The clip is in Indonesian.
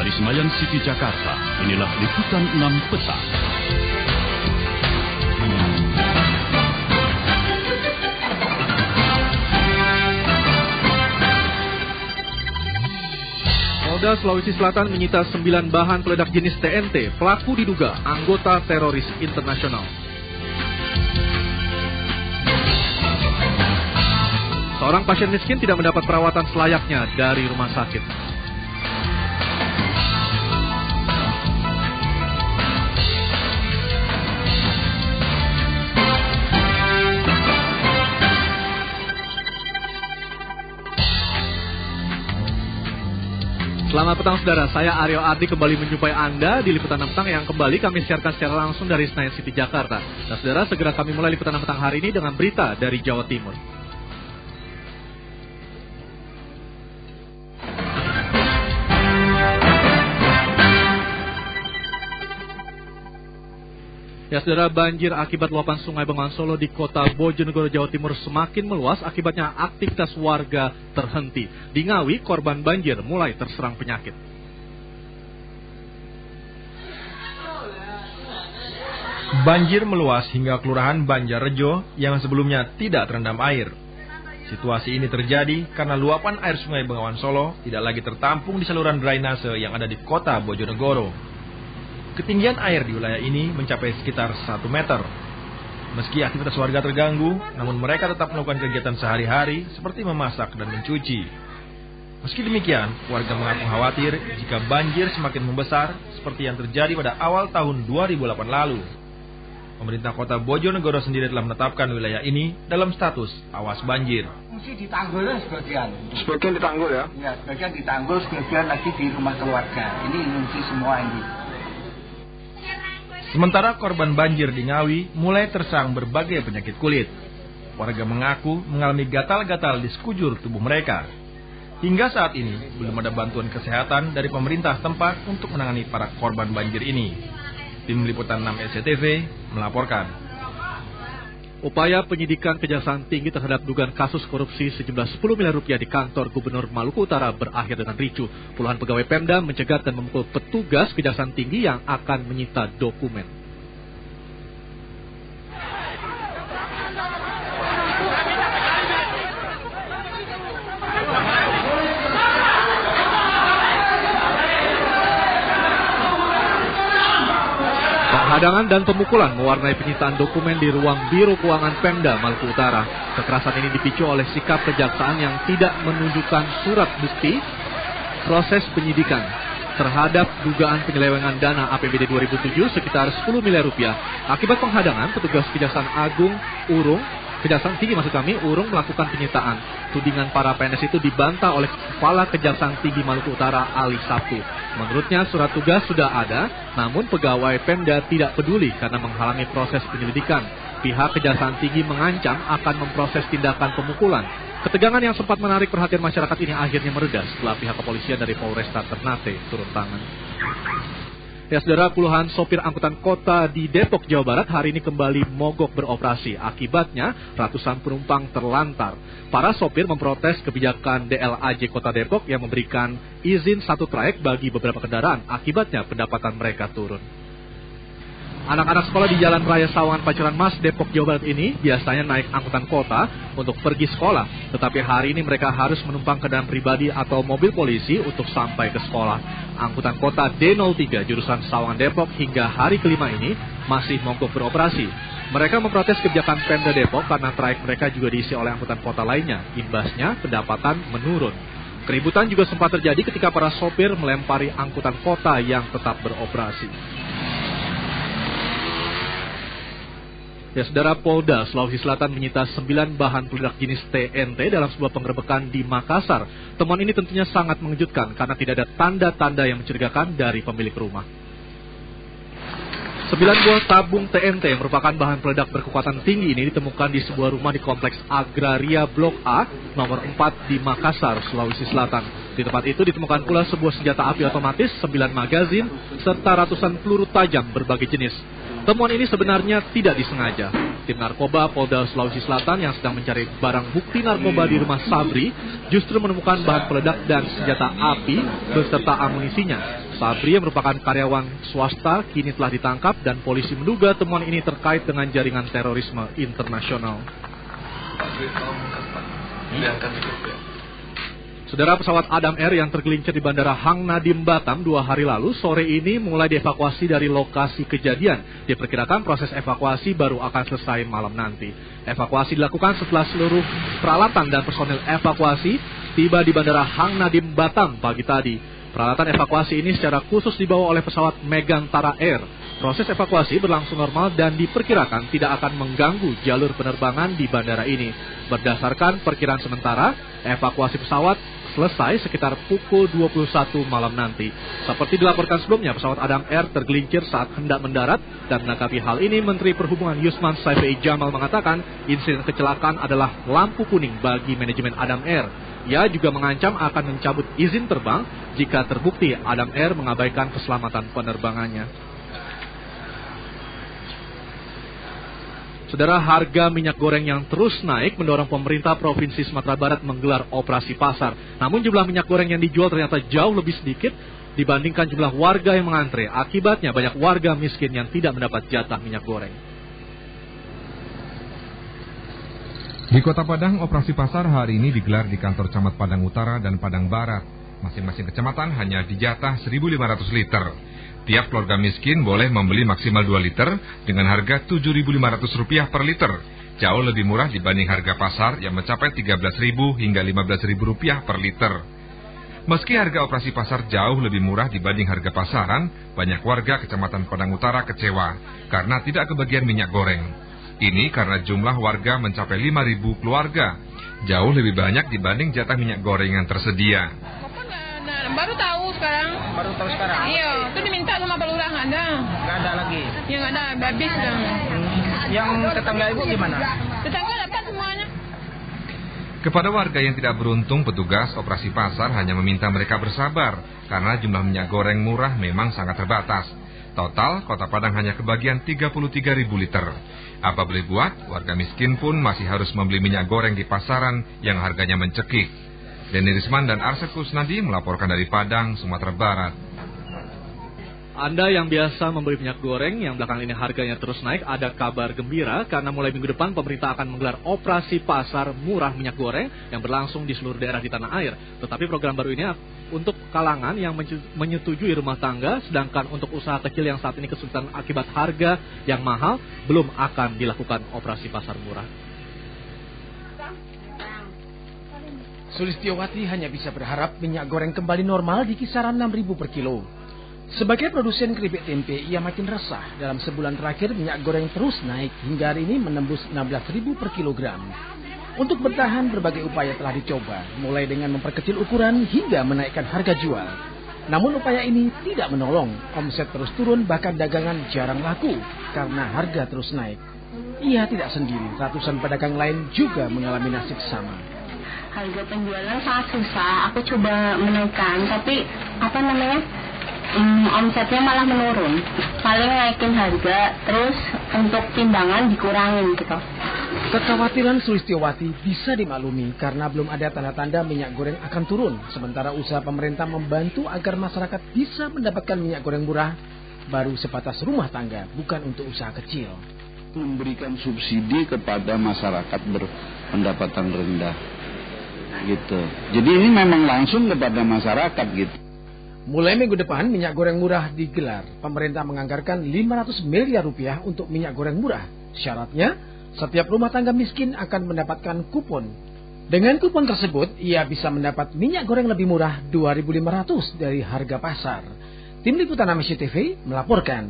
Dari Senayan City, Jakarta, inilah Liputan 6 Petang. Polda Sulawesi Selatan menyita 9 bahan peledak jenis TNT. Pelaku diduga anggota teroris internasional. Seorang pasien miskin tidak mendapat perawatan selayaknya dari rumah sakit. Selamat petang saudara, saya Aryo Ardi kembali menjumpai Anda di Liputan 6 Petang yang kembali kami siarkan secara langsung dari Senayan City, Jakarta. Nah saudara, segera kami mulai Liputan 6 Petang hari ini dengan berita dari Jawa Timur. Ya saudara, banjir akibat luapan sungai Bengawan Solo di kota Bojonegoro, Jawa Timur semakin meluas. Akibatnya aktivitas warga terhenti. Di Ngawi, korban banjir mulai terserang penyakit. Banjir meluas hingga Kelurahan Banjarrejo yang sebelumnya tidak terendam air. Situasi ini terjadi karena luapan air sungai Bengawan Solo tidak lagi tertampung di saluran drainase yang ada di kota Bojonegoro. Ketinggian air di wilayah ini mencapai sekitar 1 meter. Meski aktivitas warga terganggu, namun mereka tetap melakukan kegiatan sehari-hari seperti memasak dan mencuci. Meski demikian, warga mengaku khawatir jika banjir semakin membesar seperti yang terjadi pada awal tahun 2008 lalu. Pemerintah kota Bojonegoro sendiri telah menetapkan wilayah ini dalam status awas banjir. Mesti ditanggul sebagian. Sebagian ditanggul ya? Ya, sebagian ditanggul, sebagian lagi di rumah keluarga. Ini mengungsi semua ini. Sementara korban banjir di Ngawi mulai terserang berbagai penyakit kulit. Warga mengaku mengalami gatal-gatal di sekujur tubuh mereka. Hingga saat ini belum ada bantuan kesehatan dari pemerintah tempat untuk menangani para korban banjir ini. Tim Liputan 6 SCTV melaporkan. Upaya penyidikan Kejaksaan Tinggi terhadap dugaan kasus korupsi sejumlah 10 miliar rupiah di kantor Gubernur Maluku Utara berakhir dengan ricuh. Puluhan pegawai Pemda mencegat dan memukul petugas Kejaksaan Tinggi yang akan menyita dokumen. Penghadangan dan pemukulan mewarnai penyitaan dokumen di ruang Biro Keuangan Pemda Maluku Utara. Kekerasan ini dipicu oleh sikap kejaksaan yang tidak menunjukkan surat bukti proses penyidikan terhadap dugaan penyelewengan dana APBD 2007 sekitar 10 miliar rupiah. Akibat penghadangan, petugas Kejaksaan Tinggi Urung melakukan penyitaan. Tudingan para PNS itu dibantah oleh Kepala Kejaksaan Tinggi Maluku Utara Ali Sabtu. Menurutnya surat tugas sudah ada, namun pegawai Pemda tidak peduli karena menghalangi proses penyelidikan. Pihak Kejaksaan Tinggi mengancam akan memproses tindakan pemukulan. Ketegangan yang sempat menarik perhatian masyarakat ini akhirnya mereda setelah pihak kepolisian dari Polresta Ternate turun tangan. Ya saudara, puluhan sopir angkutan kota di Depok, Jawa Barat hari ini kembali mogok beroperasi. Akibatnya ratusan penumpang terlantar. Para sopir memprotes kebijakan DLAJ Kota Depok yang memberikan izin satu trayek bagi beberapa kendaraan. Akibatnya pendapatan mereka turun. Anak-anak sekolah di Jalan Raya Sawangan Paciran Mas, Depok, Jawa Barat ini biasanya naik angkutan kota untuk pergi sekolah. Tetapi hari ini mereka harus menumpang kendaraan pribadi atau mobil polisi untuk sampai ke sekolah. Angkutan kota D03 jurusan Sawangan Depok hingga hari kelima ini masih mogok beroperasi. Mereka memprotes kebijakan Pemda Depok karena trayek mereka juga diisi oleh angkutan kota lainnya. Imbasnya pendapatan menurun. Keributan juga sempat terjadi ketika para sopir melempari angkutan kota yang tetap beroperasi. Ya saudara, Polda Sulawesi Selatan menyita 9 bahan peledak jenis TNT dalam sebuah penggerebekan di Makassar. Temuan ini tentunya sangat mengejutkan karena tidak ada tanda-tanda yang mencurigakan dari pemilik rumah. 9 buah tabung TNT yang merupakan bahan peledak berkekuatan tinggi ini ditemukan di sebuah rumah di Kompleks Agraria Blok A nomor 4 di Makassar, Sulawesi Selatan. Di tempat itu ditemukan pula sebuah senjata api otomatis, 9 magazin, serta ratusan peluru tajam berbagai jenis. Temuan ini sebenarnya tidak disengaja. Tim narkoba Polda Sulawesi Selatan yang sedang mencari barang bukti narkoba di rumah Sabri justru menemukan bahan peledak dan senjata api beserta amunisinya. Sabri yang merupakan karyawan swasta kini telah ditangkap dan polisi menduga temuan ini terkait dengan jaringan terorisme internasional. Saudara, pesawat Adam Air yang tergelincir di Bandara Hang Nadim Batam 2 hari lalu sore ini mulai dievakuasi dari lokasi kejadian. Diperkirakan proses evakuasi baru akan selesai malam nanti. Evakuasi dilakukan setelah seluruh peralatan dan personil evakuasi tiba di Bandara Hang Nadim Batam pagi tadi. Peralatan evakuasi ini secara khusus dibawa oleh pesawat Megantara Air. Proses evakuasi berlangsung normal dan diperkirakan tidak akan mengganggu jalur penerbangan di bandara ini. Berdasarkan perkiraan sementara, evakuasi pesawat selesai sekitar pukul 21 malam nanti. Seperti dilaporkan sebelumnya, pesawat Adam Air tergelincir saat hendak mendarat dan menanggapi hal ini, Menteri Perhubungan Yusman Saifei Jamal mengatakan insiden kecelakaan adalah lampu kuning bagi manajemen Adam Air. Ia juga mengancam akan mencabut izin terbang jika terbukti Adam Air mengabaikan keselamatan penerbangannya. Saudara, harga minyak goreng yang terus naik mendorong pemerintah Provinsi Sumatera Barat menggelar operasi pasar. Namun jumlah minyak goreng yang dijual ternyata jauh lebih sedikit dibandingkan jumlah warga yang mengantre. Akibatnya banyak warga miskin yang tidak mendapat jatah minyak goreng. Di Kota Padang, operasi pasar hari ini digelar di kantor Camat Padang Utara dan Padang Barat. Masing-masing kecamatan hanya dijatah 1.500 liter. Tiap keluarga miskin boleh membeli maksimal 2 liter dengan harga Rp7.500 per liter. Jauh lebih murah dibanding harga pasar yang mencapai Rp13.000 hingga Rp15.000 per liter. Meski harga operasi pasar jauh lebih murah dibanding harga pasaran, banyak warga Kecamatan Padang Utara kecewa karena tidak kebagian minyak goreng. Ini karena jumlah warga mencapai 5.000 keluarga, jauh lebih banyak dibanding jatah minyak goreng yang tersedia. Baru tahu sekarang. Baru tahu sekarang? Iya, itu diminta sama Pak Lurah, nggak ada. Nggak ada lagi? Ya nggak ada, habis dah. Yang tetangga ibu gimana? Tetangga dapat semuanya. Kepada warga yang tidak beruntung, petugas operasi pasar hanya meminta mereka bersabar karena jumlah minyak goreng murah memang sangat terbatas. Total, Kota Padang hanya kebagian 33.000 liter. Apa boleh buat, warga miskin pun masih harus membeli minyak goreng di pasaran yang harganya mencekik. Denny Risman dan Arsad Kusnadi melaporkan dari Padang, Sumatera Barat. Anda yang biasa membeli minyak goreng yang belakangan ini harganya terus naik, ada kabar gembira karena mulai minggu depan pemerintah akan menggelar operasi pasar murah minyak goreng yang berlangsung di seluruh daerah di tanah air. Tetapi program baru ini untuk kalangan yang menyetujui rumah tangga, sedangkan untuk usaha kecil yang saat ini kesulitan akibat harga yang mahal belum akan dilakukan operasi pasar murah. Sulistiowati hanya bisa berharap minyak goreng kembali normal di kisaran 6.000 per kilo. Sebagai produsen keripik tempe, ia makin resah. Dalam sebulan terakhir, minyak goreng terus naik hingga hari ini menembus 16.000 per kilogram. Untuk bertahan, berbagai upaya telah dicoba, mulai dengan memperkecil ukuran hingga menaikkan harga jual. Namun upaya ini tidak menolong, omset terus turun, bahkan dagangan jarang laku karena harga terus naik. Ia tidak sendiri, ratusan pedagang lain juga mengalami nasib sama. Harga penjualan sangat susah, aku coba menaikkan, tapi omsetnya malah menurun. Paling naikin harga, terus untuk timbangan dikurangin gitu. Kekhawatiran Sulistiowati bisa dimaklumi karena belum ada tanda-tanda minyak goreng akan turun. Sementara usaha pemerintah membantu agar masyarakat bisa mendapatkan minyak goreng murah baru sebatas rumah tangga, bukan untuk usaha kecil. Memberikan subsidi kepada masyarakat berpendapatan rendah. Gitu. Jadi ini memang langsung kepada masyarakat gitu. Mulai minggu depan minyak goreng murah digelar. Pemerintah menganggarkan 500 miliar rupiah untuk minyak goreng murah. Syaratnya, setiap rumah tangga miskin akan mendapatkan kupon. Dengan kupon tersebut, ia bisa mendapat minyak goreng lebih murah 2.500 dari harga pasar. Tim Liputan Amnesty TV melaporkan.